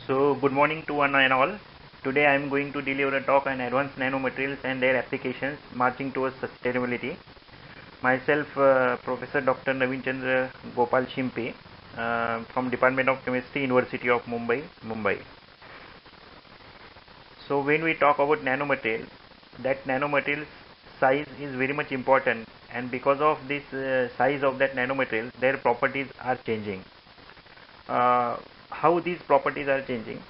So good morning to one and all. Today I am going to deliver a talk on advanced nanomaterials and their applications marching towards sustainability. Myself, Professor Dr. Naveen Chandra Gopal Shimpe from Department of Chemistry, University of Mumbai. So when we talk about nanomaterial, that nanomaterial size is very much important, and because of this size of that nanomaterial, their properties are changing. How these properties are changing?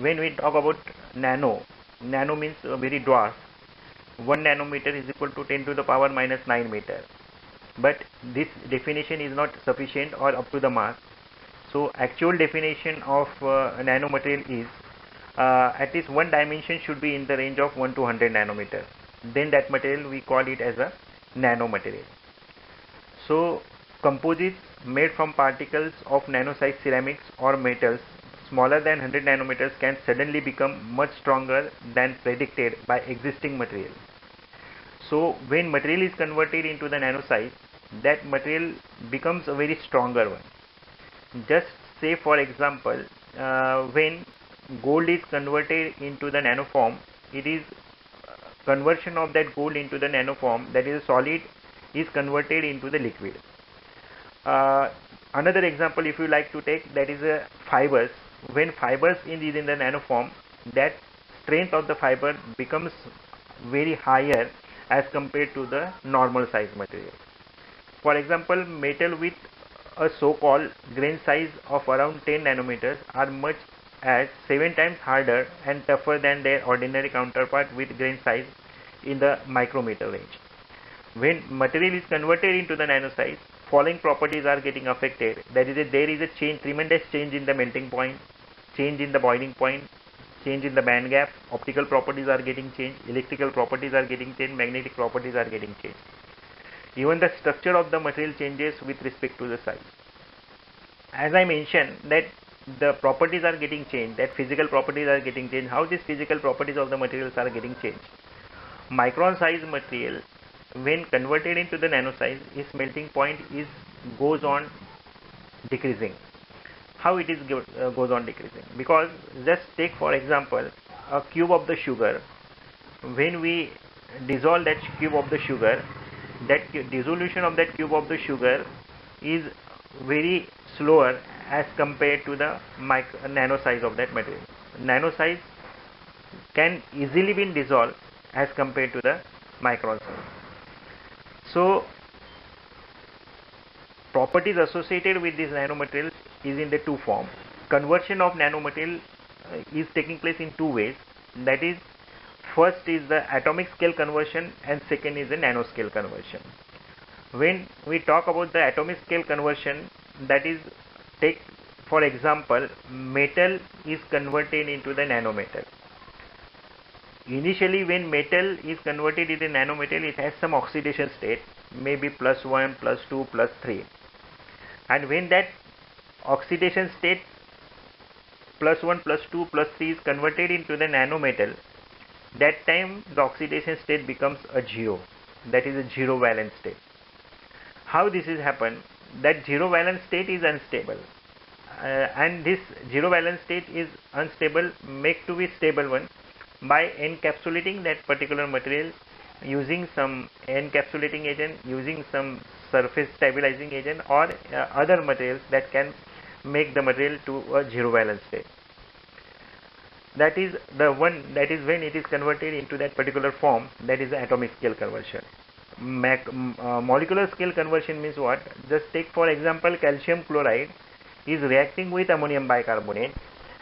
When we talk about nano means very dwarf. 1 nanometer is equal to 10 to the power minus 9 meter. But this definition is not sufficient or up to the mark. So actual definition of nanomaterial is at least one dimension should be in the range of 1 to 100 nanometer. Then that material we call it as a nanomaterial. So composites made from particles of nano-sized ceramics or metals smaller than 100 nanometers can suddenly become much stronger than predicted by existing material. So when material is converted into the nano size, that material becomes a very stronger one. Just say for example, when gold is converted into the nano form, it is conversion of that gold into the nano form, that is a solid, is converted into the liquid. Another example if you like to take, that is fibers. When fibers is in the nano form, that strength of the fiber becomes very higher as compared to the normal size material. For example, metal with a so-called grain size of around 10 nanometers are much as 7 times harder and tougher than their ordinary counterpart with grain size in the micrometer range. When material is converted into the nano size, following properties are getting affected. There is a change, tremendous change in the melting point, change in the boiling point, change in the band gap, optical properties are getting changed, electrical properties are getting changed, magnetic properties are getting changed. Even the structure of the material changes with respect to the size. As I mentioned that the properties are getting changed, that physical properties are getting changed. How these physical properties of the materials are getting changed? Micron size material, when converted into the nano size, its melting point goes on decreasing. How it is goes on decreasing? Because just take for example a cube of the sugar. When we dissolve that cube of the sugar, that dissolution of that cube of the sugar is very slower as compared to the nano size of that material. Nano size can easily be dissolved as compared to the micron size. So properties associated with these nanomaterials is in the two forms. Conversion of nanomaterial is taking place in two ways. That is, first is the atomic scale conversion and second is the nanoscale conversion. When we talk about the atomic scale conversion, that is, take for example metal is converted into the nanometal. Initially when metal is converted into nanometal, it has some oxidation state, maybe +1, +2, +3, and when that oxidation state +1, +2, +3 is converted into the nanometal, that time the oxidation state becomes a 0, that is a 0 valence state. How this is happen? That 0 valence state is unstable, and this 0 valence state is unstable make to be stable one by encapsulating that particular material using some encapsulating agent, using some surface stabilizing agent or other materials that can make the material to a 0 valence state. That is the one, that is when it is converted into that particular form, that is the atomic scale conversion. Molecular scale conversion means what? Just take for example calcium chloride is reacting with ammonium bicarbonate,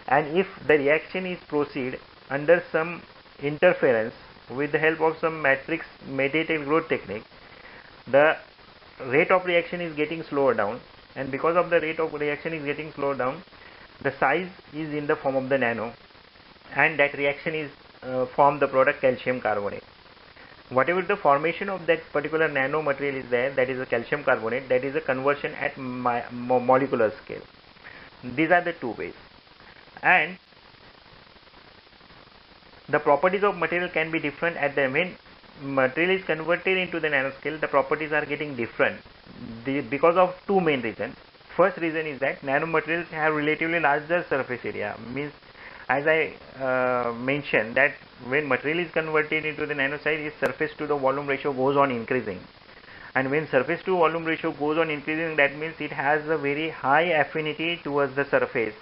and if the reaction is proceed under some interference with the help of some matrix mediated growth technique, the rate of reaction is getting slower down, and because of the rate of reaction is getting slowed down, the size is in the form of the nano, and that reaction is form the product calcium carbonate. Whatever the formation of that particular nano material is there, that is a calcium carbonate, that is a conversion at molecular scale. These are the two ways. And the properties of material can be different at the when material is converted into the nanoscale. The properties are getting different because of two main reasons. First reason is that nanomaterials have relatively larger surface area. Means, as I mentioned, that when material is converted into the nano size, its surface to the volume ratio goes on increasing. And when surface to volume ratio goes on increasing, that means it has a very high affinity towards the surface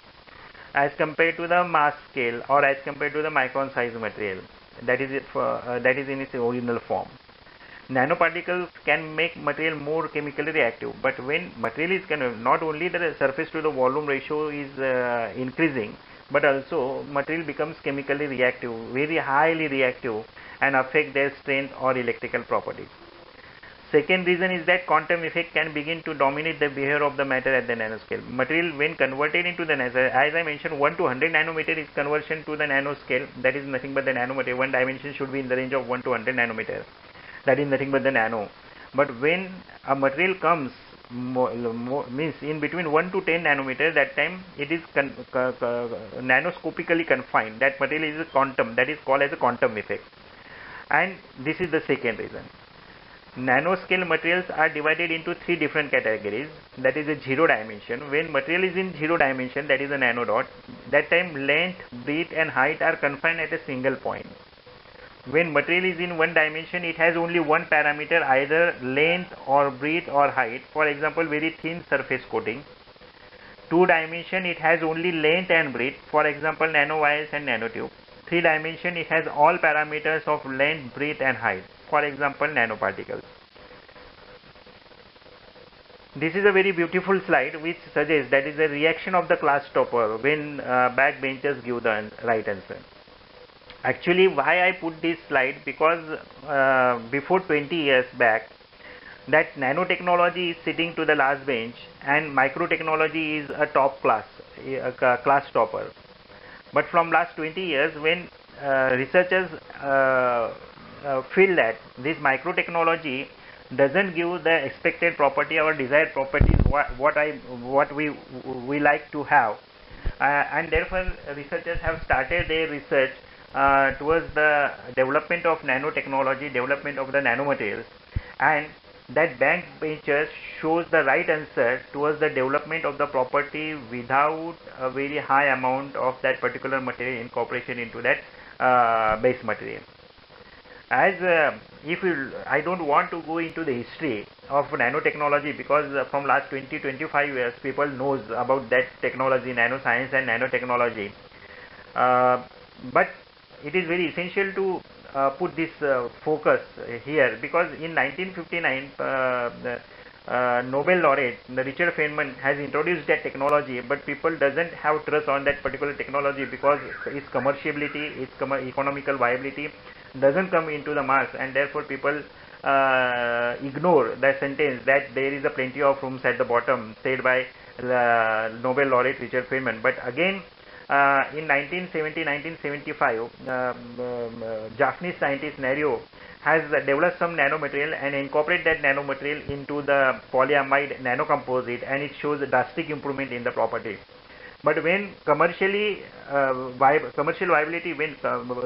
as compared to the mass scale or as compared to the micron size material. That is in its original form. Nanoparticles can make material more chemically reactive, but when material is not only the surface to the volume ratio is increasing, but also material becomes chemically reactive, very highly reactive, and affect their strength or electrical properties. Second reason is that quantum effect can begin to dominate the behavior of the matter at the nanoscale. Material, when converted into the nanoscale, as I mentioned, 1 to 100 nanometer is conversion to the nanoscale. That is nothing but the nanomaterial. One dimension should be in the range of 1 to 100 nanometer. That is nothing but the nano. But when a material comes means in between 1 to 10 nanometer, that time it is nanoscopically confined. That material is a quantum. That is called as a quantum effect. And this is the second reason. Nanoscale materials are divided into three different categories. That is a zero dimension. When material is in zero dimension, that is a nanodot. That time length, breadth and height are confined at a single point. When material is in one dimension, it has only one parameter, either length or breadth or height. For example, very thin surface coating. Two dimension, it has only length and breadth. For example, nanowires and nanotube. Three dimension, it has all parameters of length, breadth and height. For example, nanoparticles. This is a very beautiful slide which suggests that is the reaction of the class topper when backbenchers give the right answer. Actually, why I put this slide, because before 20 years back, that nanotechnology is sitting to the last bench and microtechnology is a top class, a class topper. But from last 20 years, when researchers feel that this microtechnology doesn't give the expected property or desired properties what we like to have, and therefore researchers have started their research towards the development of nanotechnology, development of the nanomaterials, and that backbenchers shows the right answer towards the development of the property without a very high amount of that particular material incorporation into that base material. As I don't want to go into the history of nanotechnology, because from last 20-25 years people knows about that technology, nanoscience and nanotechnology, but it is very essential to put this focus here, because in 1959 the Nobel laureate Richard Feynman has introduced that technology, but people doesn't have trust on that particular technology because its commerciality, its economical viability doesn't come into the marks, and therefore people ignore the sentence that there is a plenty of rooms at the bottom said by Nobel laureate Richard Feynman. But again, in 1970-1975, Japanese scientist Nario has developed some nanomaterial and incorporate that nanomaterial into the polyamide nanocomposite, and it shows a drastic improvement in the property. But when commercial viability, when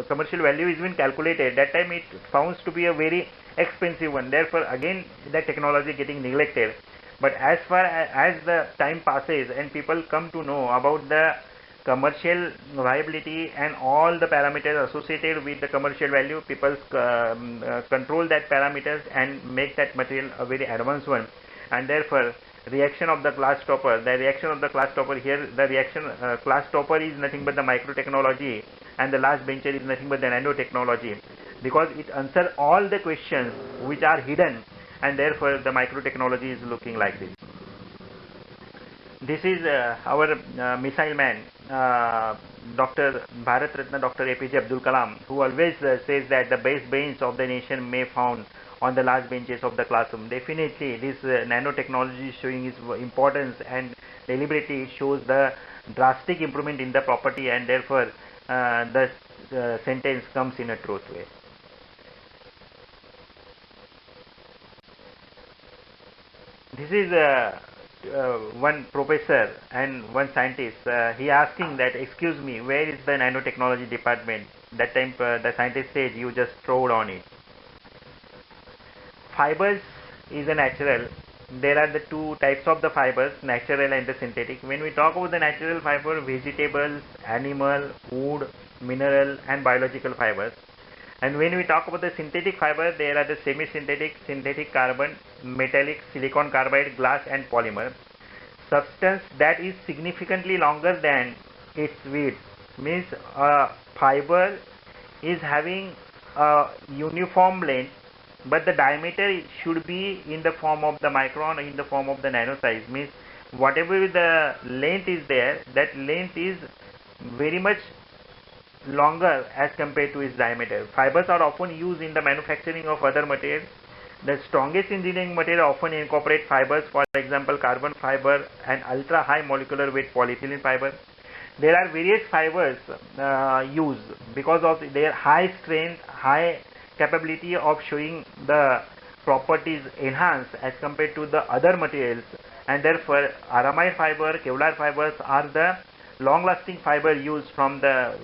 commercial value is being calculated, that time it found to be a very expensive one. Therefore, again that technology getting neglected. But as far as the time passes and people come to know about the commercial viability and all the parameters associated with the commercial value, people control that parameters and make that material a very advanced one, and therefore reaction of the class topper, here, the reaction class topper is nothing but the microtechnology, and the last bencher is nothing but the nanotechnology, because it answers all the questions which are hidden, and therefore the microtechnology is looking like this. This is our missile man, Dr. Bharat Ratna Dr. APJ Abdul Kalam, who always says that the best bench of the nation may found on the last benches of the classroom. Definitely this nanotechnology is showing its importance, and deliberately it shows the drastic improvement in the property, and therefore the sentence comes in a truth way. This is one professor and one scientist. He asking that, excuse me, where is the nanotechnology department? That time the scientist said, you just trod on it. Fibers is a natural, there are the two types of the fibers, natural and the synthetic. When we talk about the natural fiber, vegetables, animal, wood, mineral and biological fibers. And when we talk about the synthetic fiber, there are the semi-synthetic, synthetic carbon, metallic, silicon carbide, glass and polymer. Substance that is significantly longer than its width, means a fiber is having a uniform length, but the diameter should be in the form of the micron or in the form of the nano size. Means whatever the length is there, that length is very much longer as compared to its diameter. Fibers are often used in the manufacturing of other materials. The strongest engineering material often incorporate fibers, for example carbon fiber and ultra high molecular weight polyethylene fiber. There are various fibers used because of their high strength, high capability of showing the properties enhanced as compared to the other materials, and therefore aramide fiber, Kevlar fibers are the long lasting fiber used from the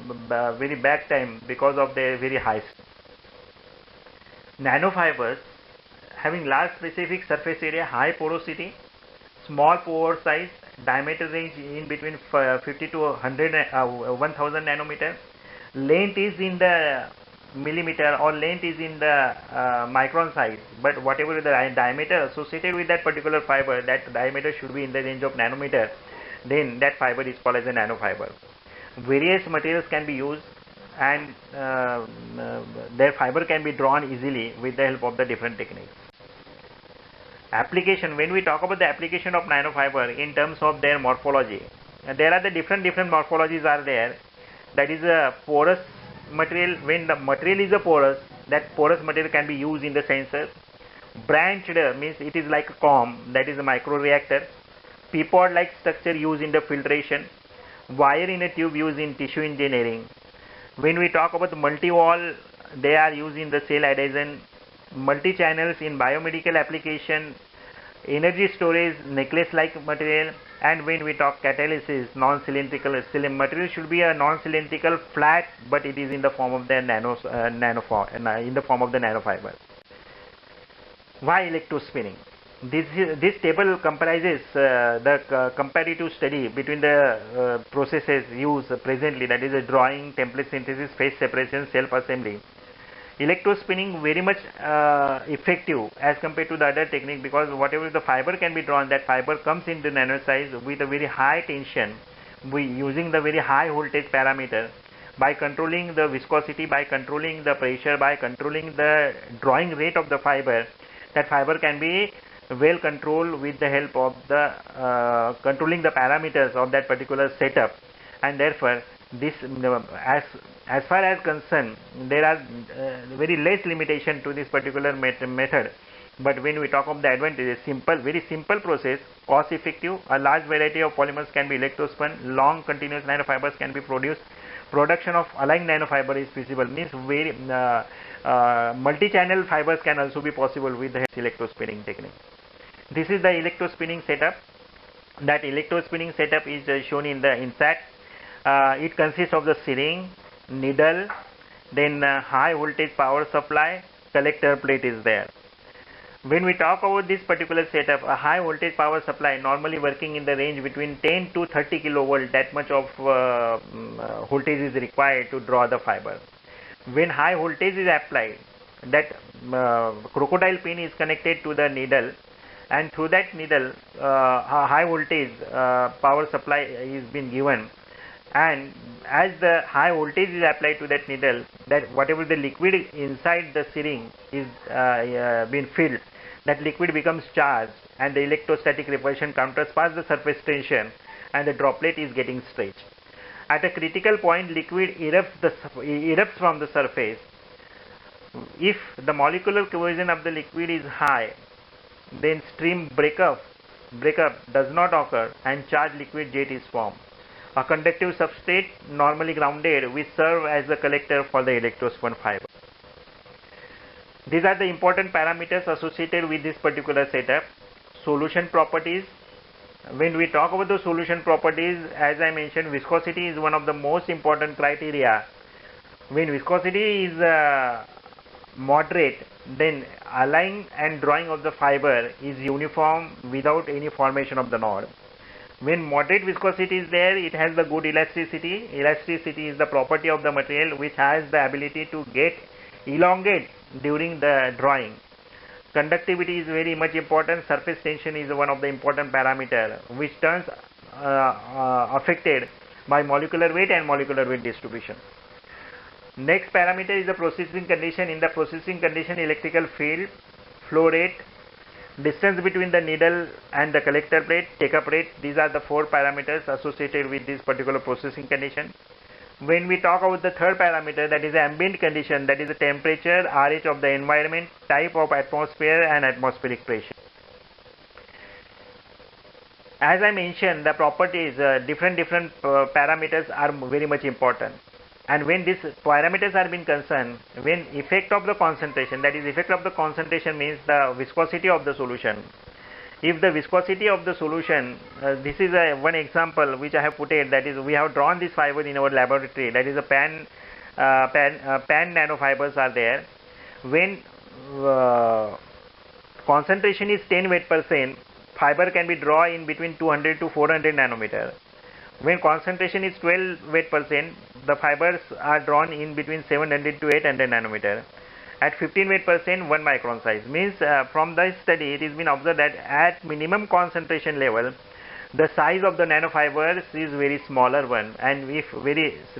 very back time because of their very high strength. Nanofibers having large specific surface area, high porosity, small pore size, diameter range in between 50 to 1000 nanometer, length is in the millimeter or length is in the micron size, but whatever the diameter associated with that particular fiber, that diameter should be in the range of nanometer, then that fiber is called as a nanofiber. Various materials can be used and their fiber can be drawn easily with the help of the different techniques. Application, when we talk about the application of nanofiber in terms of their morphology, there are the different morphologies are there. That is a porous material. When the material is a porous, that porous material can be used in the sensor. Branched means it is like a comb, that is a microreactor. Peapod like structure used in the filtration. Wire in a tube used in tissue engineering. When we talk about the multi-wall, they are used in the cell adhesion. Multi-channels in biomedical application, energy storage, necklace-like material, and when we talk catalysis, non-cylindrical material should be a non-cylindrical flat, but it is in the form of the nanofiber. Why electrospinning? This table comprises the comparative study between the processes used presently, that is a drawing, template synthesis, phase separation, self-assembly. Electrospinning very much effective as compared to the other technique, because whatever the fiber can be drawn, that fiber comes into nano size with a very high tension, using the very high voltage parameter, by controlling the viscosity, by controlling the pressure, by controlling the drawing rate of the fiber. That fiber can be well controlled with the help of the controlling the parameters of that particular setup, and therefore this as far as concerned, there are very less limitation to this particular method. But when we talk of the advantages, very simple process, cost effective, a large variety of polymers can be electrospun, long continuous nanofibers can be produced, production of aligned nanofiber is feasible, means very multi-channel fibers can also be possible with the electrospinning technique. This is the electrospinning setup. That electrospinning setup is shown in the insert. It consists of the syringe, needle, then high voltage power supply, collector plate is there. When we talk about this particular setup, a high voltage power supply normally working in the range between 10 to 30 kilovolt, that much of voltage is required to draw the fiber. When high voltage is applied, that crocodile pin is connected to the needle, and through that needle a high voltage power supply is being given, and as the high voltage is applied to that needle, that whatever the liquid inside the syringe is being filled, that liquid becomes charged, and the electrostatic repulsion counterparts the surface tension, and the droplet is getting stretched. At a critical point, liquid erupts from the surface. If the molecular cohesion of the liquid is high, then stream breakup does not occur and charged liquid jet is formed. A conductive substrate, normally grounded, will serve as the collector for the electrospun fiber. These are the important parameters associated with this particular setup. Solution properties. When we talk about the solution properties, as I mentioned, viscosity is one of the most important criteria. When viscosity is moderate, then align and drawing of the fiber is uniform without any formation of the knot. When moderate viscosity is there, it has the good elasticity. Elasticity is the property of the material which has the ability to get elongate during the drawing. Conductivity is very much important. Surface tension is one of the important parameter which turns affected by molecular weight and molecular weight distribution. Next parameter is the processing condition. In the processing condition, electrical field, flow rate, distance between the needle and the collector plate, take-up rate. These are the 4 parameters associated with this particular processing condition. When we talk about the third parameter, that is the ambient condition, that is the temperature, RH of the environment, type of atmosphere and atmospheric pressure. As I mentioned, the properties, different parameters are very much important. And when these parameters are being concerned, when effect of the concentration, that is effect of the concentration means the viscosity of the solution. If the viscosity of the solution, this is one example which I have put it, that is we have drawn this fiber in our laboratory, that is a PAN nanofibers are there. When concentration is 10 weight%, fiber can be drawn in between 200 to 400 nanometer. When concentration is 12 weight%, the fibers are drawn in between 700 to 800 nanometer. At 15 weight%, 1 micron size. Means from this study, it has been observed that at minimum concentration level, the size of the nanofibers is very smaller one, and if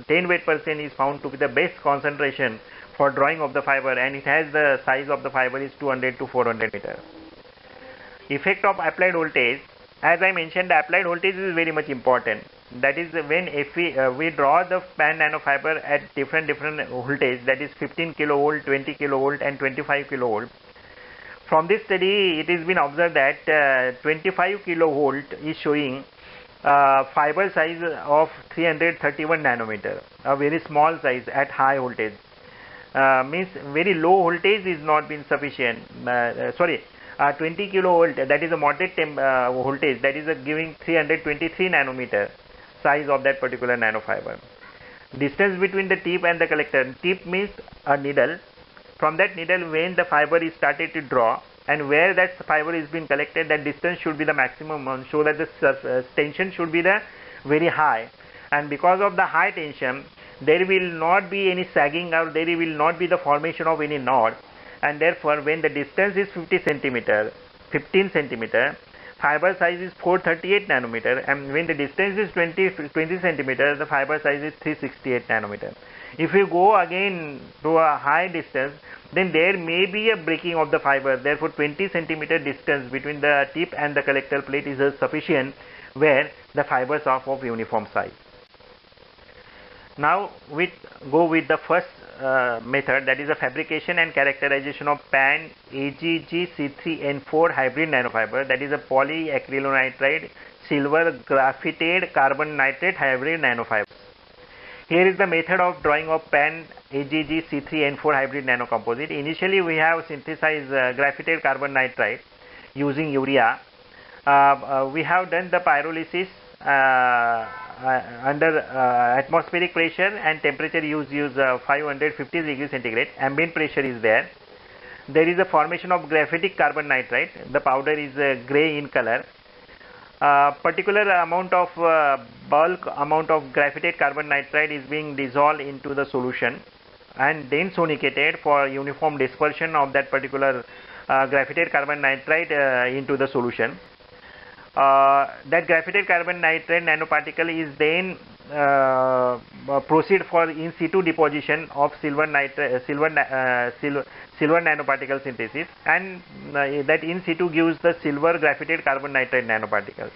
10 weight% is found to be the best concentration for drawing of the fiber, and it has the size of the fiber is 200 to 400 meter. Effect of applied voltage. As I mentioned, the applied voltage is very much important. That is when if we draw the PAN nanofiber at different voltage, that is 15 kilovolt, 20 kilovolt and 25 kilovolt. From this study, it has been observed that 25 kilovolt is showing fiber size of 331 nanometer, a very small size at high voltage. Means very low voltage is not been sufficient. 20 kilovolt, that is a moderate voltage, that is giving 323 nanometer size of that particular nanofiber. Distance between the tip and the collector. Tip means a needle. From that needle, when the fiber is started to draw and where that fiber is being collected, that distance should be the maximum, so that the tension should be the very high. And because of the high tension, there will not be any sagging or there will not be the formation of any knot. And therefore, when the distance is 15 centimeter, fiber size is 438 nanometer, and when the distance is 20 centimeter, the fiber size is 368 nanometer. If you go again to a high distance, then there may be a breaking of the fiber. Therefore, 20 centimeter distance between the tip and the collector plate is sufficient where the fibers are of uniform size. Now we go with the first method, that is a fabrication and characterization of PAN AgG-C3N4 hybrid nanofiber, that is a polyacrylonitrile silver graphite carbon nitrate hybrid nanofibers. Here is the method of drawing of PAN AgG-C3N4 hybrid nanocomposite. Initially we have synthesized graphite carbon nitride using urea. We have done the pyrolysis under atmospheric pressure and temperature use 550 degrees centigrade. Ambient pressure is there. There is a formation of graphitic carbon nitride. The powder is gray in color. Particular amount of bulk amount of graphite carbon nitride is being dissolved into the solution and then sonicated for uniform dispersion of that particular graphite carbon nitride into the solution. That graphite carbon nitride nanoparticle is then proceed for in situ deposition of silver nanoparticle synthesis, and that in situ gives the silver graphite carbon nitride nanoparticles.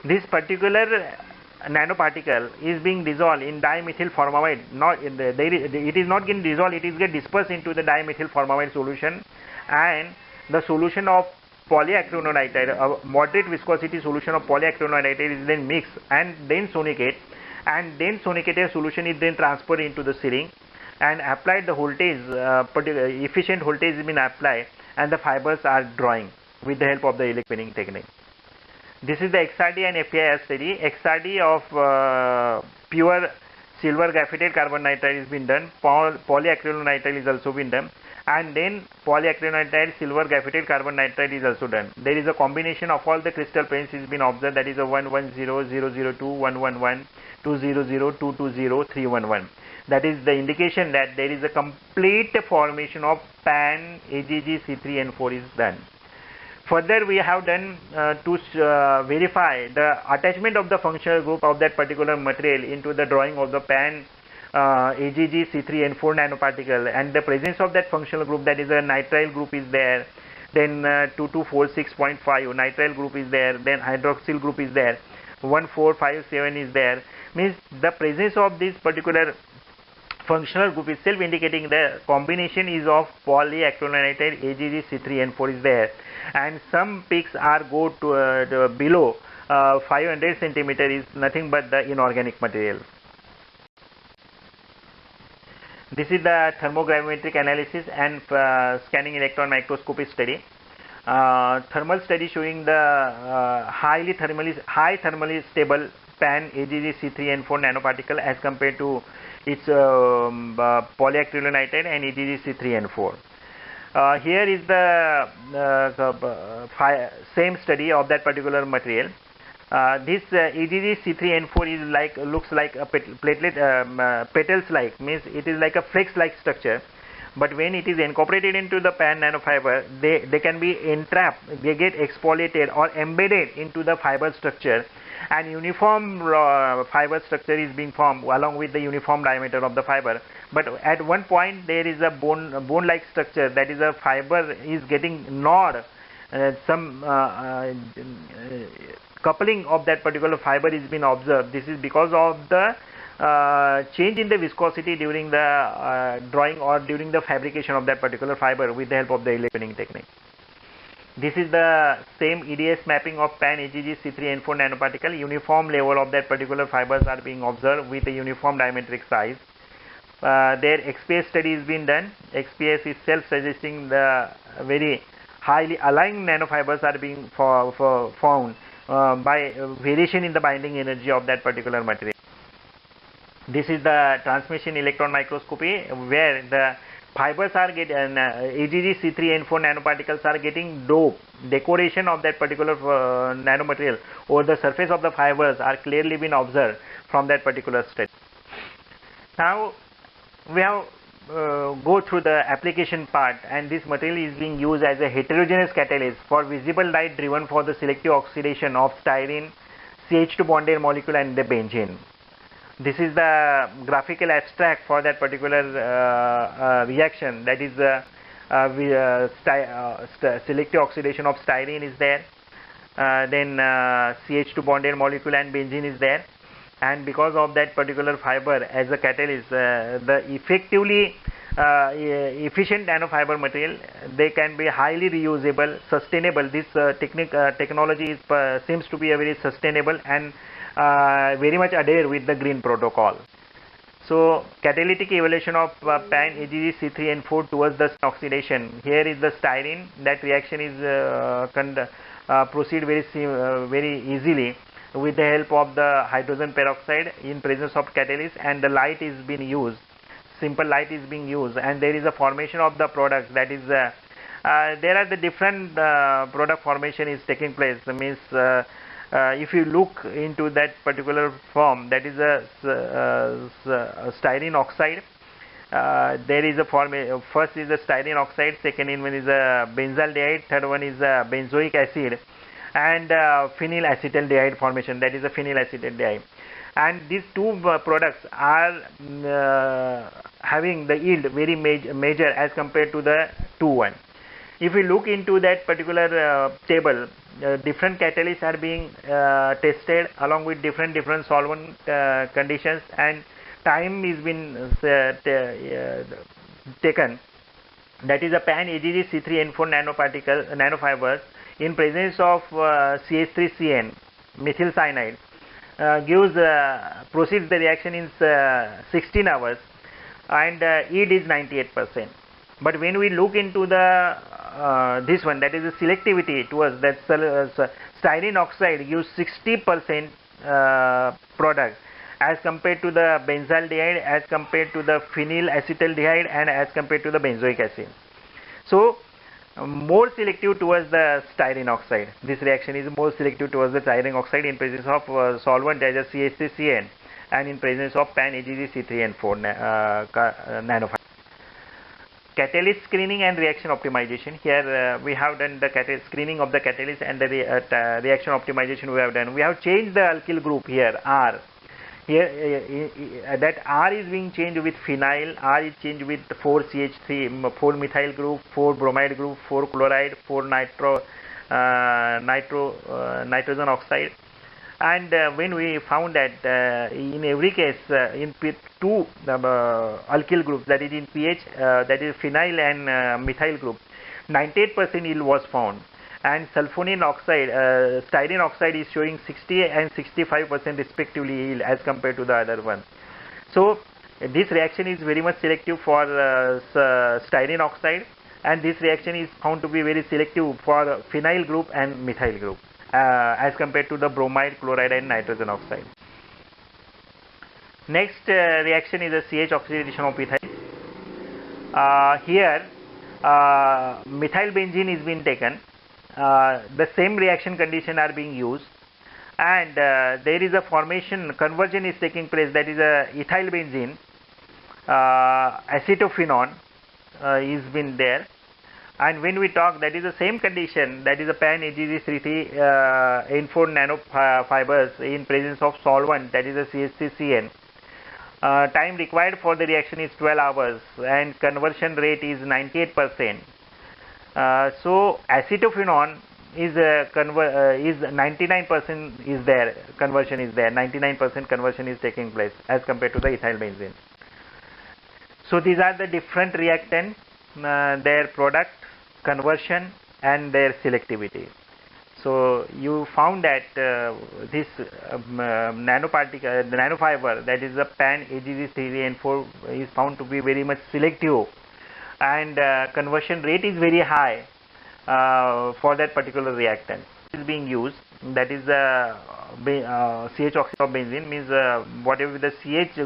This particular nanoparticle is being dissolved in dimethyl formamide. It is not getting dissolved; it is get dispersed into the dimethyl formamide solution, and the solution of polyacrylonitrile, a moderate viscosity solution of polyacrylonitrile is then mixed and then sonicate, and then sonicated solution is then transferred into the syringe and applied the voltage, efficient voltage has been applied, and the fibers are drawing with the help of the electrospinning technique. This is the XRD and FT-IR study. XRD of pure silver graphite carbon nitride has been done, polyacrylonitrile is also been done, and then polyacrylonitrile silver graphite carbon nitride is also done. There is a combination of all the crystal planes is been observed, that is a 110, 002, 111, 200, 220, 311. That is the indication that there is a complete formation of PAN, AGG, C3 and 4 is done. Further, we have done to verify the attachment of the functional group of that particular material into the drawing of the PAN, AGG, C3 and 4 nanoparticle, and the presence of that functional group, that is a nitrile group is there, then 2246.5 nitrile group is there, then hydroxyl group is there, 1457 is there, means the presence of this particular functional group itself indicating the combination is of polyacrylonitrile, AGG, C3 and 4 is there, and some peaks are go to below 500 centimeter is nothing but the inorganic material. This is the thermogravimetric analysis and scanning electron microscopy study. Thermal study showing the high thermally stable PAN, AGG, C3 and 4 nanoparticle as compared to its polyacrylonitrile and AGG, C3 and 4. Here is the same study of that particular material. This AGG, C3 and 4 is looks like a petals like, means it is like a flex like structure, but when it is incorporated into the PAN nanofiber, they can be entrapped, they get exfoliated or embedded into the fiber structure, and uniform fiber structure is being formed along with the uniform diameter of the fiber. But at one point there is a bone like structure, that is a fiber is getting gnawed, some coupling of that particular fiber is been observed. This is because of the change in the viscosity during the drawing or during the fabrication of that particular fiber with the help of the electrospinning technique. This is the same EDS mapping of PAN, AGG, C3 and 4 nanoparticle. Uniform level of that particular fibers are being observed with a uniform diametric size. Their XPS study is being done. XPS is self-suggesting the very highly aligned nanofibers are being found by variation in the binding energy of that particular material. This is the transmission electron microscopy, where the fibers are getting AGG, C3 and 4 nanoparticles are getting decoration of that particular nanomaterial over the surface of the fibers are clearly been observed from that particular study. Now we have go through the application part, and this material is being used as a heterogeneous catalyst for visible light driven for the selective oxidation of styrene, CH2 bonded molecule and the benzene. This is the graphical abstract for that particular reaction, that is selective oxidation of styrene is there, then CH2 bonded molecule and benzene is there, and because of that particular fiber as a catalyst, the effectively efficient nanofiber material, they can be highly reusable, sustainable. This technology is, seems to be a very sustainable and very much adhere with the green protocol. So catalytic evaluation of PAN, AGG, C3 and 4 towards the oxidation. Here is the styrene. That reaction is proceed very easily with the help of the hydrogen peroxide in presence of catalyst, and the light is being used. Simple light is being used, and there is a formation of the product. That is there are the different product formation is taking place. That means if you look into that particular form, that is a styrene oxide. There is a form, first is a styrene oxide, second one is a benzaldehyde, third one is a benzoic acid, and phenyl acetaldehyde formation, that is a phenyl acetaldehyde. And these two products are having the yield very major as compared to the 2-1. If we look into that particular table, different catalysts are being tested along with different solvent conditions, and time is been taken. That is a PAN, AGG, C3 and 4 nanofibers in presence of CH3CN methyl cyanide proceeds the reaction in 16 hours, and yield is 98%. But when we look into the this one, that is the selectivity towards that styrene oxide gives 60% product, as compared to the benzaldehyde, as compared to the phenyl acetaldehyde, and as compared to the benzoic acid. So more selective towards the styrene oxide. This reaction is more selective towards the styrene oxide in presence of solvent as a CH3CN and in presence of PAN AgG C3N4 nanofibers. Catalyst screening and reaction optimization. Here we have done the screening of the catalyst and the reaction optimization we have done. We have changed the alkyl group here, R. Here that R is being changed with phenyl, R is changed with 4CH3, 4 methyl group, 4 bromide group, 4 chloride, 4 nitrogen oxide. And when we found that in every case in two alkyl groups, that is in pH, that is phenyl and methyl group, 98% yield was found, and sulfonine oxide, styrene oxide is showing 60 and 65% respectively yield as compared to the other one. So this reaction is very much selective for styrene oxide, and this reaction is found to be very selective for phenyl group and methyl group as compared to the bromide, chloride and nitrogen oxide. Next reaction is a CH oxidation of ethyl. Here methyl benzene is being taken. The same reaction condition are being used, and there is a conversion is taking place, that is a ethyl benzene, acetophenone is been there. And when we talk, that is the same condition, that is a PAN AgG C3N4 nanofibers in presence of solvent, that is a CH3CN. Time required for the reaction is 12 hours and conversion rate is 98%. So acetophenone is 99% is there, conversion is there, 99% conversion is taking place as compared to the ethyl benzene. So these are the different reactants, their product, conversion and their selectivity. So you found that this nanofiber, that is the PAN AgG C3N4, is found to be very much selective, and conversion rate is very high for that particular reactant is being used. That is CH oxide of benzene, means whatever the CH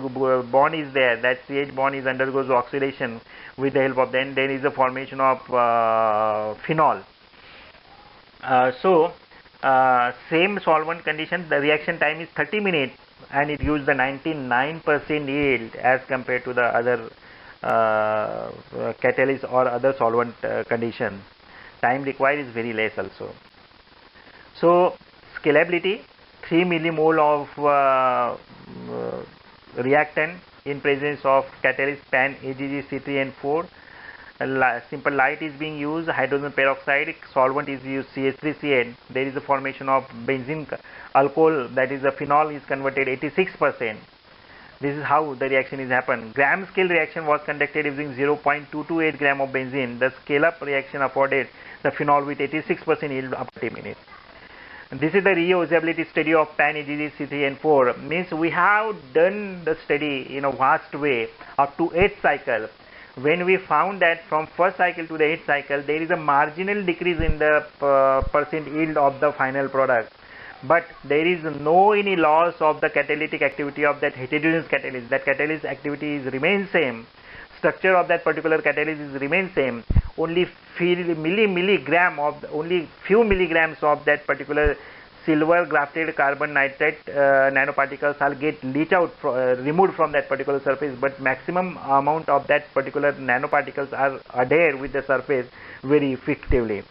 bond is there, that CH bond is undergoes oxidation with the help of, then there is a formation of phenol. Same solvent condition, the reaction time is 30 minutes and it gives the 99% yield as compared to the other catalyst or other solvent condition. Time required is very less also. So scalability, 3 millimole of reactant in presence of catalyst PAN AgG C3N4. Simple light is being used, hydrogen peroxide, solvent is used CH3CN. There is a formation of benzene alcohol, that is the phenol is converted 86%. This is how the reaction is happened. Gram scale reaction was conducted using 0.228 gram of benzene. The scale up reaction afforded the phenol with 86% yield after 30 minutes. This is the reusability study of PAN AgG C3N4. Means we have done the study in a vast way up to 8th cycle. When we found that from first cycle to the 8th cycle, there is a marginal decrease in the percent yield of the final product, but there is no any loss of the catalytic activity of that heterogeneous catalyst. That catalyst activity is remains same, structure of that particular catalyst is remains same. Only few milligrams of that particular silver grafted carbon nitride nanoparticles are get leach out, removed from that particular surface, but maximum amount of that particular nanoparticles are adhere with the surface very effectively.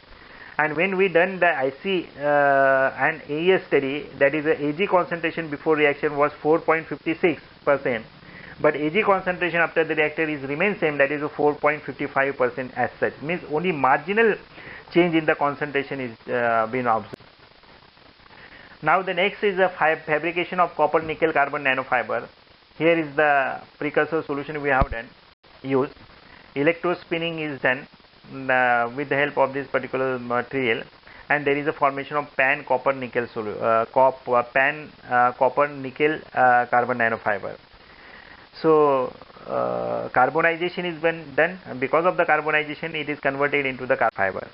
And when we done the IC and AES study, that is the Ag concentration before reaction was 4.56%, but Ag concentration after the reactor is remain same, that is a 4.55% as such. Means only marginal change in the concentration is been observed. Now the next is the fabrication of copper nickel carbon nanofiber. Here is the precursor solution we have done used. Electrospinning is done with the help of this particular material, and there is a formation of PAN copper nickel carbon nanofiber. So carbonization is been done, and because of the carbonization it is converted into the carbon fiber.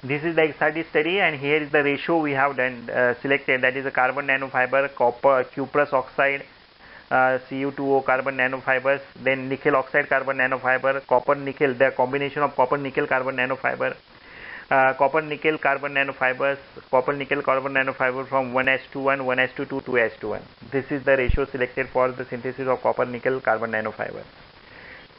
This is the XRD study, and here is the ratio we have done selected, that is a carbon nanofiber, copper, cuprous oxide, Cu2O carbon nanofibers, then nickel oxide carbon nanofiber, copper nickel, the combination of copper nickel carbon nanofiber, copper nickel carbon nanofibers, copper nickel carbon nanofiber from 1s21, 1s22, 2s21. This is the ratio selected for the synthesis of copper nickel carbon nanofiber.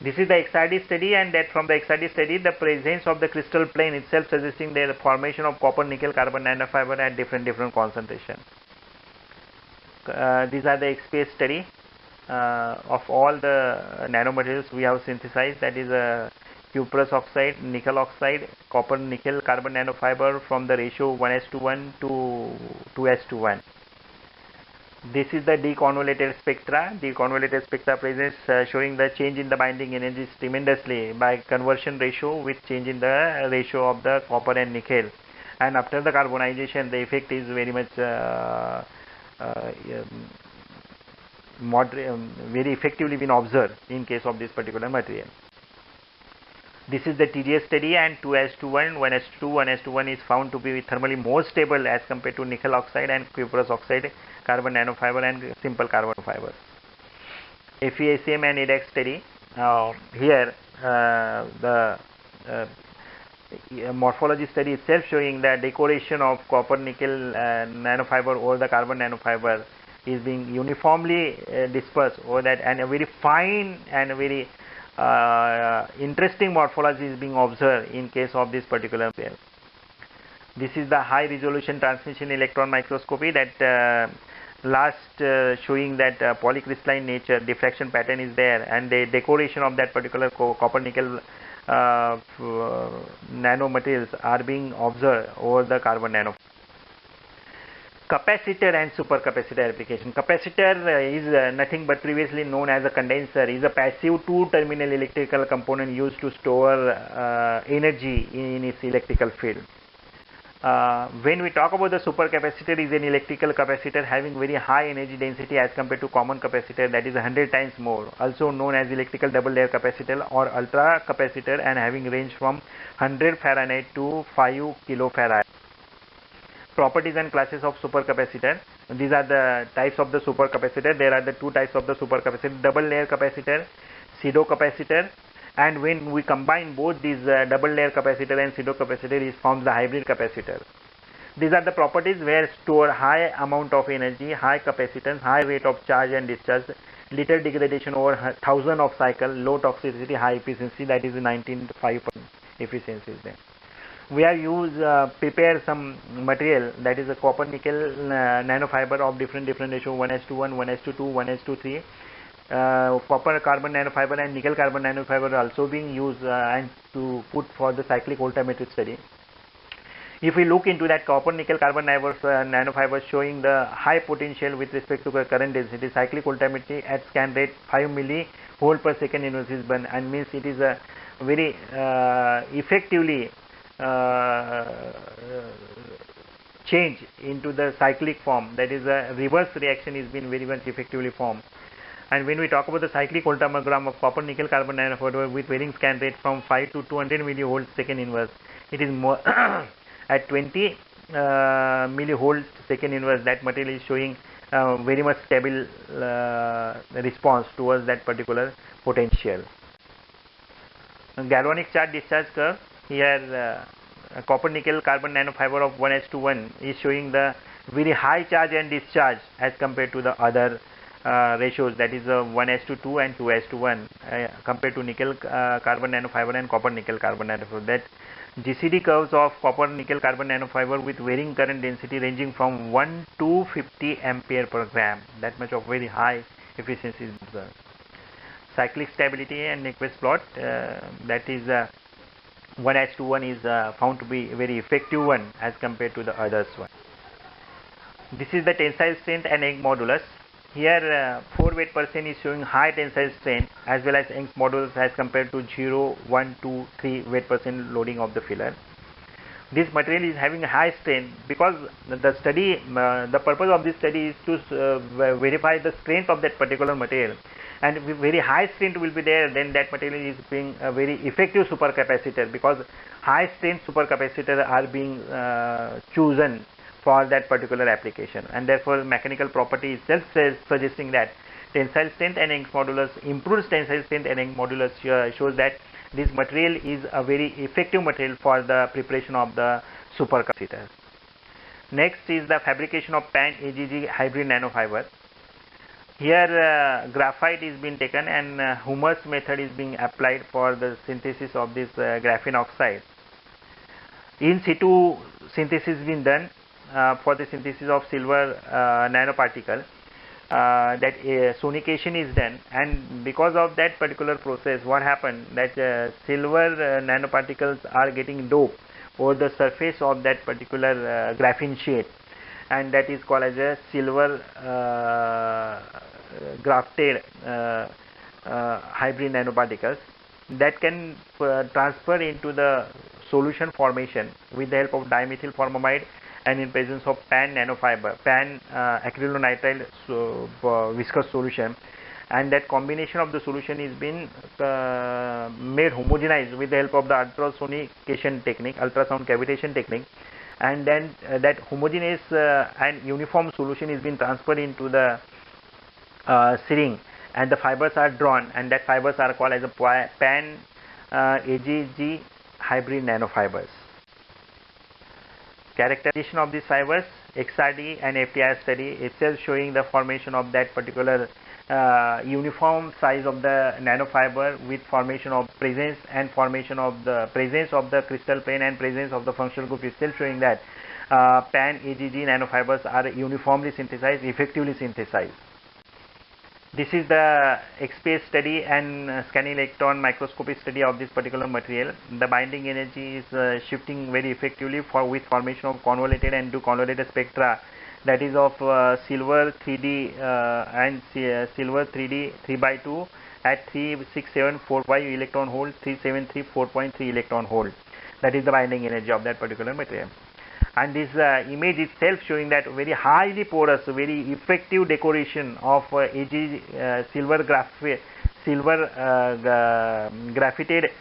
This is the XRD study, and that from the XRD study, the presence of the crystal plane itself suggesting the formation of copper nickel carbon nanofiber at different concentration. These are the XPS study of all the nanomaterials we have synthesized, that is cuprous oxide, nickel oxide, copper nickel carbon nanofiber from the ratio 1s21 to 2s21. This is the deconvoluted spectra. Deconvoluted spectra presents showing the change in the binding energies tremendously by conversion ratio with change in the ratio of the copper and nickel. And after the carbonization, the effect is very much very effectively been observed in case of this particular material. This is the TDS study, and 2s21, 1s2, 1s21 is found to be thermally more stable as compared to nickel oxide and cuprous oxide carbon nanofiber and simple carbon fibers. FEACM and EDAX study. Here the morphology study itself showing the decoration of copper nickel nanofiber over the carbon nanofiber is being uniformly dispersed over that, and a very fine and a very interesting morphology is being observed in case of this particular material. This is the high resolution transmission electron microscopy, that showing that polycrystalline nature, diffraction pattern is there, and the decoration of that particular copper nickel nanomaterials are being observed over the carbon nano. Capacitor and supercapacitor application. Capacitor is nothing but previously known as a condenser, is a passive two-terminal electrical component used to store energy in its electrical field. When we talk about the supercapacitor, is an electrical capacitor having very high energy density as compared to common capacitor, that is 100 times more, also known as electrical double layer capacitor or ultra capacitor, and having range from 100 Fahrenheit to 5 kilofarad. Properties and classes of supercapacitor. These are the types of the supercapacitor. There are the two types of the supercapacitor: double layer capacitor, pseudo capacitor. And when we combine both these double layer capacitor and pseudo capacitor, it forms the hybrid capacitor. These are the properties where store high amount of energy, high capacitance, high rate of charge and discharge, little degradation over 1000 of cycle, low toxicity, high efficiency, that is 19.5% efficiency is there. We have used prepare some material, that is a copper nickel nanofiber of different ratio, 1s21, 1s22, 1s23. Copper carbon nanofiber and nickel carbon nanofiber are also being used and to put for the cyclic voltammetric study. If we look into that copper nickel carbon nanofibers showing the high potential with respect to the current density, cyclic voltammetry at scan rate 5 millivolt per second inverse is burn, and means it is a very effectively change into the cyclic form, that is a reverse reaction is being very much effectively formed. And when we talk about the cyclic voltammogram of copper nickel carbon nanofiber with varying scan rate from 5 to 200 millivolts second inverse, it is more at 20 millivolts second inverse, that material is showing very much stable response towards that particular potential. Galvanic charge discharge curve. Here copper nickel carbon nanofiber of 1s21 is showing the very high charge and discharge as compared to the other ratios, that is 1s22 and 2s21 compared to nickel carbon nanofiber and copper nickel carbon nanofiber. That GCD curves of copper nickel carbon nanofiber with varying current density ranging from 1 to 50 ampere per gram, that much of very high efficiency is observed. Cyclic stability and Nyquist plot, that is 1s21 is found to be a very effective one as compared to the others one. This is the tensile strength and Young's modulus. Here 4 weight percent is showing high tensile strength as well as Young's modulus as compared to 0, 1, 2, 3 weight percent loading of the filler. This material is having a high strength because the study, the purpose of this study is to verify the strength of that particular material, and if very high strength will be there, then that material is being a very effective supercapacitor, because high strength supercapacitor are being chosen for that particular application, and therefore mechanical property itself says suggesting that tensile strength and Young's modulus, improved tensile strength and Young's modulus shows that this material is a very effective material for the preparation of the supercapacitor. Next is the fabrication of PAN AGG hybrid nanofiber. Here graphite is being taken and humus method is being applied for the synthesis of this graphene oxide. In situ synthesis is being done for the synthesis of silver nanoparticle. That sonication is done, and because of that particular process, what happened that silver nanoparticles are getting doped over the surface of that particular graphene sheet, and that is called as a silver grafted hybrid nanoparticles that can transfer into the solution formation with the help of dimethyl formamide and in presence of PAN nanofiber, PAN acrylonitrile viscous solution, and that combination of the solution is been made homogenized with the help of the ultrasonication technique, ultrasound cavitation technique, and then that homogeneous and uniform solution is being transferred into the syringe, and the fibers are drawn, and that fibers are called as a PAN AGG hybrid nanofibers. Characterization of these fibers, XRD and FT-IR study itself showing the formation of that particular uniform size of the nanofiber with formation of presence and formation of the presence of the crystal plane and presence of the functional group, itself showing that PAN AGG nanofibers are uniformly synthesized, effectively synthesized. This is the X-phase study and scanning electron microscopy study of this particular material. The binding energy is shifting very effectively with formation of convoluted and deconvoluted spectra, that is of silver 3D and silver 3D 3/2 at 36745 electron hole, 373 4.3 electron hole. That is the binding energy of that particular material. And this image itself showing that very highly porous, very effective decoration of silver graphited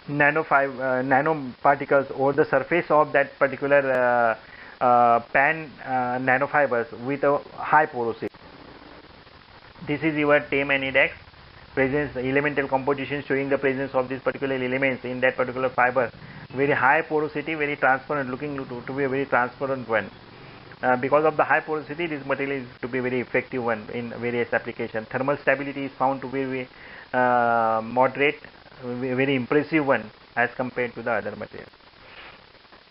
nanoparticles over the surface of that particular PAN nanofibers with a high porosity. This is your TEM and IDEX presence, elemental composition showing the presence of these particular elements in that particular fiber. Very high porosity, very transparent, looking to be a very transparent one. Because of the high porosity, this material is to be very effective one in various applications. Thermal stability is found to be moderate, very impressive one as compared to the other material.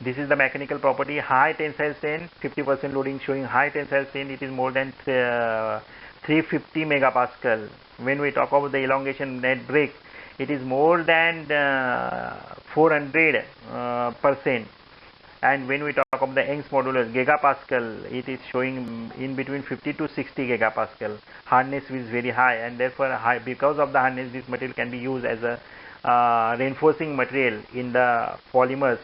This is the mechanical property, high tensile strength, 50% loading showing high tensile strength. It is more than 350 megapascal. When we talk about the elongation net break, it is more than 400%, and when we talk about the Young's modulus gigapascal, it is showing in between 50 to 60 gigapascal. Hardness is very high, and therefore because of the hardness, this material can be used as a reinforcing material in the polymers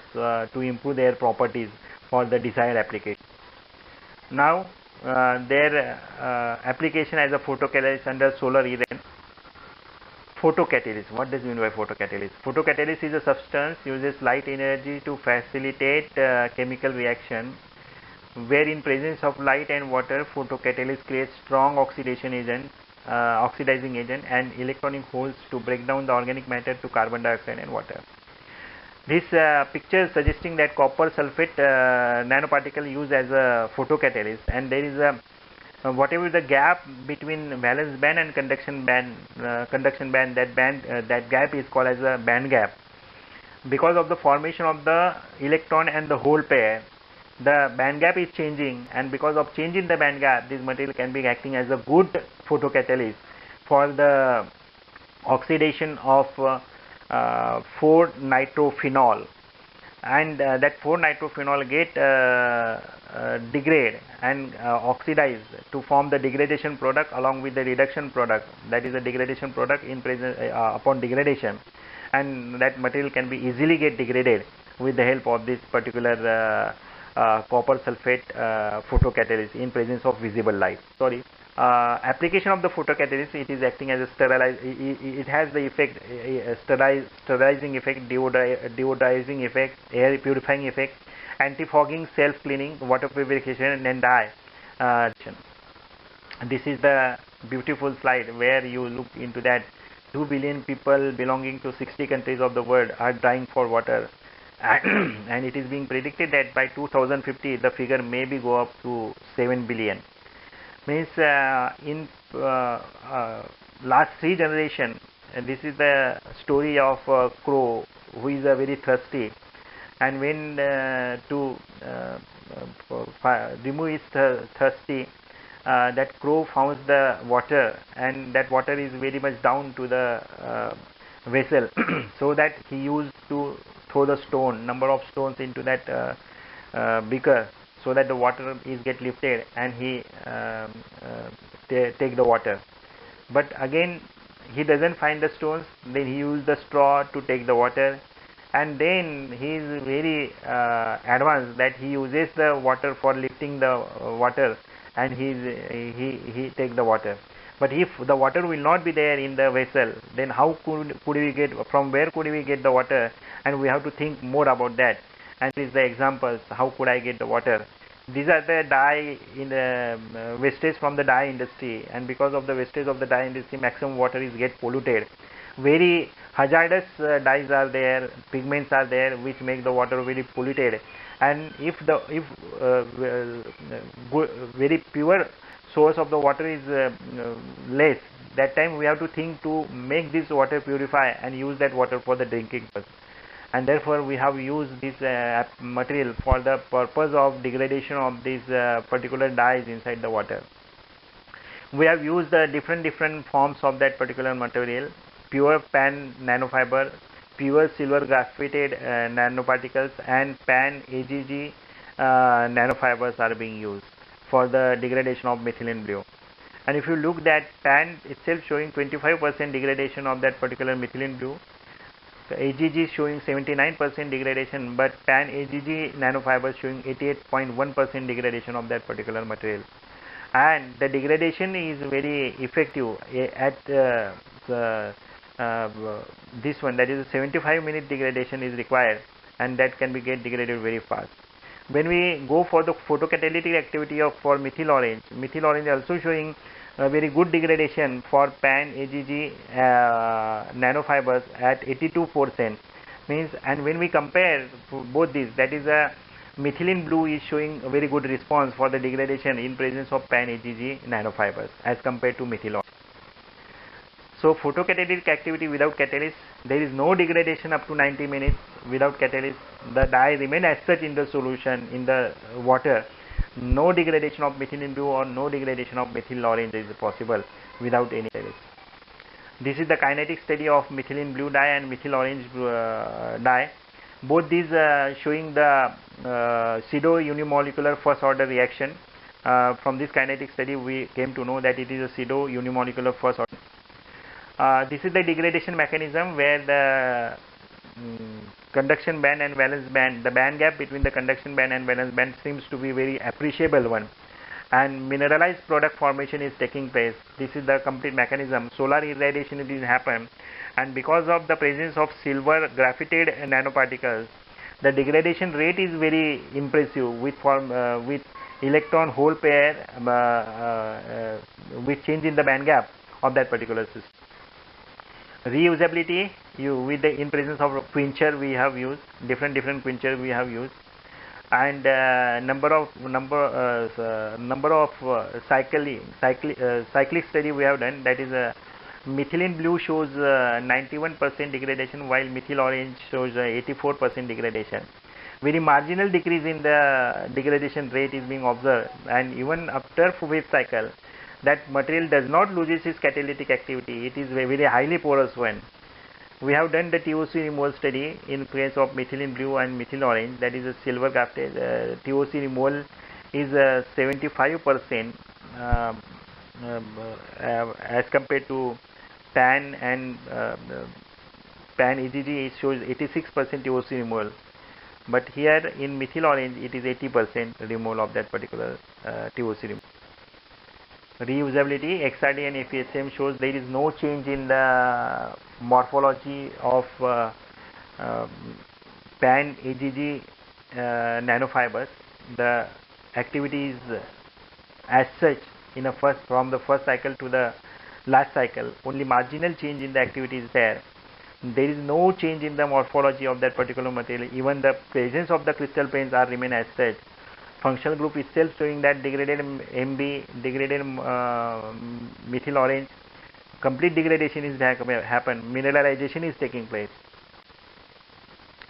to improve their properties for the desired application. Now their application as a photocatalyst under solar event. Photocatalyst. What does it mean by photocatalyst? Photocatalyst is a substance uses light energy to facilitate chemical reaction, where in presence of light and water, photocatalyst creates strong oxidizing agent and electronic holes to break down the organic matter to carbon dioxide and water. This picture suggesting that copper sulfate nanoparticle used as a photocatalyst, and there is a whatever the gap between valence band and conduction band, that gap is called as a band gap. Because of the formation of the electron and the hole pair, the band gap is changing, and because of change in the band gap, this material can be acting as a good photocatalyst for the oxidation of 4-nitrophenol, and that 4-nitrophenol get degrade and oxidize to form the degradation product along with the reduction product, that is the degradation product in presence upon degradation, and that material can be easily get degraded with the help of this particular copper sulfate photocatalyst in presence of visible light. Application of the photocatalyst, it is acting as a it has the effect sterilizing effect, deodorizing effect, air purifying effect, anti-fogging, self-cleaning, water purification, and dye. This is the beautiful slide where you look into that 2 billion people belonging to 60 countries of the world are dying for water, and it is being predicted that by 2050 the figure may be go up to 7 billion. Means in last 3 generations, and this is the story of crow who is very thirsty, and when to remove his thirsty, that crow found the water, and that water is very much down to the vessel so that he used to throw the stone, number of stones into that beaker, so that the water is get lifted and he take the water. But again he doesn't find the stones, then he used the straw to take the water, and then he is very advanced that he uses the water for lifting the water, and he take the water. But if the water will not be there in the vessel, then how could we get, from where could we get the water? And we have to think more about that. And this is the examples, how could I get the water? These are the dye in the wastage from the dye industry, and because of the wastage of the dye industry, maximum water is get polluted. Very hazardous dyes are there, pigments are there, which make the water very polluted. And if very pure source of the water is less, that time we have to think to make this water purify and use that water for the drinking purpose. And therefore we have used this material for the purpose of degradation of these particular dyes inside the water. We have used the different forms of that particular material: pure PAN nanofiber, pure silver graphated nanoparticles, and PAN AGG nanofibers are being used for the degradation of methylene blue. And if you look that PAN itself showing 25% degradation of that particular methylene blue, the AGG is showing 79% degradation, but PAN AGG nanofibers showing 88.1% degradation of that particular material. And the degradation is very effective at this one, that is a 75-minute degradation is required, and that can be get degraded very fast. When we go for the photocatalytic activity of for methyl orange also showing a very good degradation for PAN AGG nanofibers at 82%. Means, and when we compare both these, that is a methylene blue is showing a very good response for the degradation in presence of PAN AGG nanofibers as compared to methyl orange. So photocatalytic activity without catalyst, there is no degradation up to 90 minutes. Without catalyst, the dye remain as such in the solution in the water. No degradation of methylene blue or no degradation of methyl orange is possible without any catalyst. This is the kinetic study of methylene blue dye and methyl orange dye. Both these showing the pseudo unimolecular first order reaction. From this kinetic study we came to know that it is a pseudo unimolecular first order. This is the degradation mechanism where the conduction band and valence band, the band gap between the conduction band and valence band seems to be very appreciable one, and mineralized product formation is taking place. This is the complete mechanism. Solar irradiation is happen, and because of the presence of silver graphated nanoparticles, the degradation rate is very impressive with electron hole pair with change in the band gap of that particular system. Reusability, with the in presence of quencher we have used different quencher we have used, and number of cyclic study we have done. That is methylene blue shows 91% degradation, while methyl orange shows 84% degradation. Very marginal decrease in the degradation rate is being observed, and even after wave cycle, that material does not lose its catalytic activity. It is a very highly porous one. We have done the TOC removal study in case of methylene blue and methyl orange, that is a silver grafted. TOC removal is 75% as compared to PAN, and PAN AGG it shows 86% TOC removal. But here in methyl orange it is 80% removal of that particular TOC removal. Reusability, XRD and FSM shows there is no change in the morphology of PAN AGG nanofibers. The activity is as such in a from the first cycle to the last cycle. Only marginal change in the activity is there. There is no change in the morphology of that particular material. Even the presence of the crystal planes are remain as such. Functional group is still showing that degraded MB, degraded methyl orange. Complete degradation is happen. Mineralization is taking place.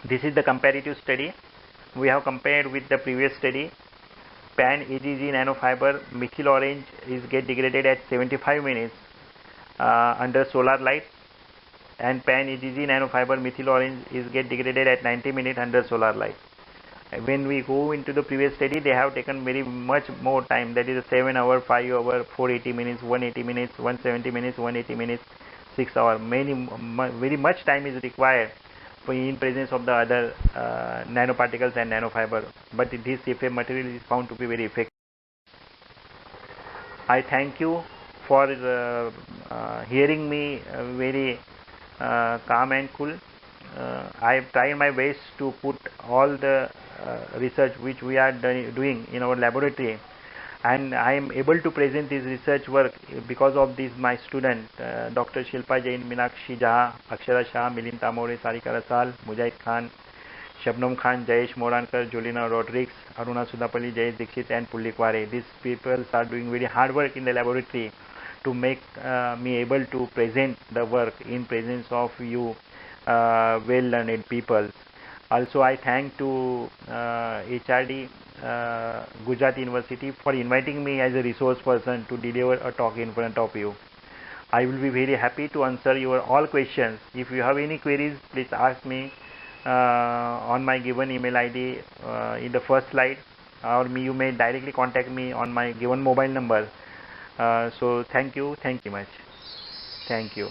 This is the comparative study. We have compared with the previous study. PAN AGG nanofiber methyl orange is get degraded at 75 minutes under solar light, and PAN AGG nanofiber methyl orange is get degraded at 90 minutes under solar light. When we go into the previous study, they have taken very much more time, that is 7 hour, 5 hour, 480 minutes, 180 minutes, 170 minutes, 180 minutes, 6 hour. Very much time is required for in presence of the other nanoparticles and nanofiber, but this material is found to be very effective. I thank you for hearing me very calm and cool. I have tried my best to put all the research which we are doing in our laboratory, and I am able to present this research work because of this my student Dr. Shilpa Jain, Meenakshi Jha, Akshara Shah, Milind Tamore, Sarika Rasal, Mujahid Khan, Shabnam Khan, Jayesh Morankar, Jolina Rodriguez, Aruna Sudapalli, Jayesh Dixit and Pullikware. These people are doing very hard work in the laboratory to make me able to present the work in presence of you well-learned people. Also, I thank to HRD Gujarat University for inviting me as a resource person to deliver a talk in front of you. I will be very happy to answer your all questions. If you have any queries, please ask me on my given email ID in the first slide, or you may directly contact me on my given mobile number. So thank you much. Thank you.